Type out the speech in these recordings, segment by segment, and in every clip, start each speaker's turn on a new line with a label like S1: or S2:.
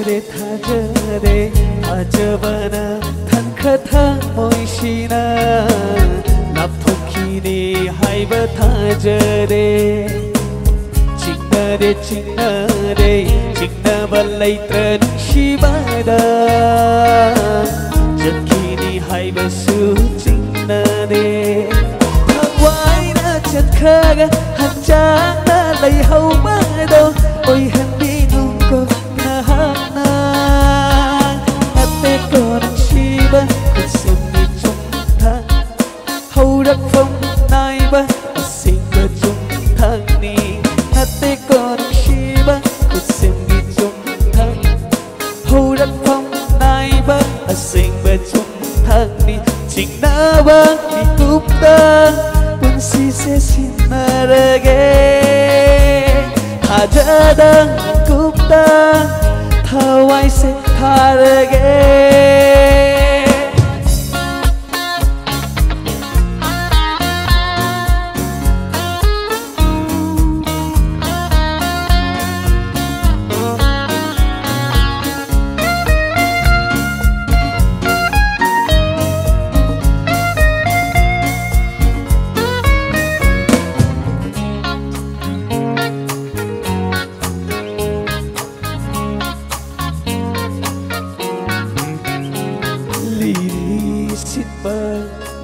S1: रे थाजबना थानखथा मोइसिना लापथोखिनि हाइब थाजरे चिंना रे चिंना बल्लैत्र नुंसिबादा जखिनि हाइबसु चिंना रे थांवाइना चतखागा हंजाना लैहौबादो ओइ हंबि नुंको nahana ate ko nungsiba kusumi chungtha haurak phong naiba asingba chungthani ate ko nungsiba kusumi chungtha haurak phong naiba asingba chungthani chingnawa ni kupta punsi se sinarage hajada kupta thawai se tharage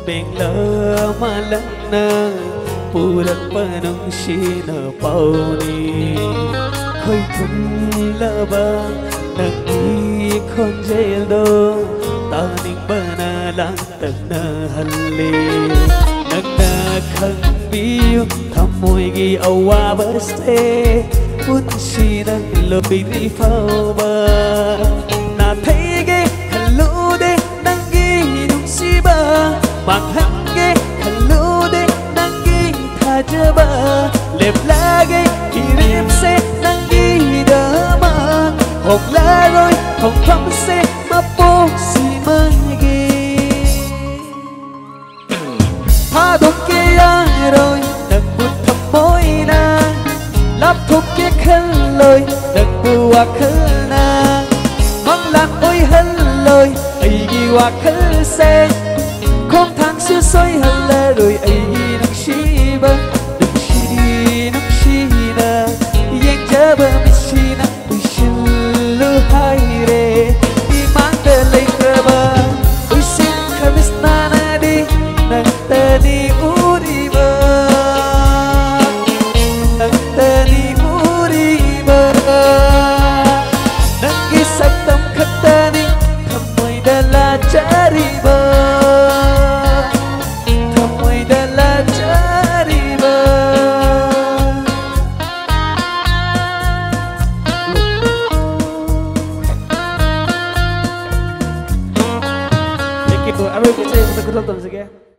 S1: bengla malangna purak panung sina pauni khoi thumlaba nagi khonjel do taning bana lang tagna halle nagna khangbiu thamoi gi awa baste punsina lobiri fauba na thege khalude nangi nungsiba Manghange khalude nangi thajaba leplage kirip se nangi dama hokla roi hong tham se mapo si mage ha dokke ya roi nang but thamoi na lap thokke khal loi nang buwa khalna mang lak oi hal loi ai gi wa khal se không thang xưa xoay hẳn lẽ rồi ấy nắng chi ba đừng chi na yên chớ bờ mi chi na tôi xin lưu hai re đi mang về lấy cơ ba tôi xin khamis na na đi nang ta đi uri ba nang ta đi uri ba nang kisah tam kata ni thamoi dala cari ba Aku bisa untuk nonton sekian.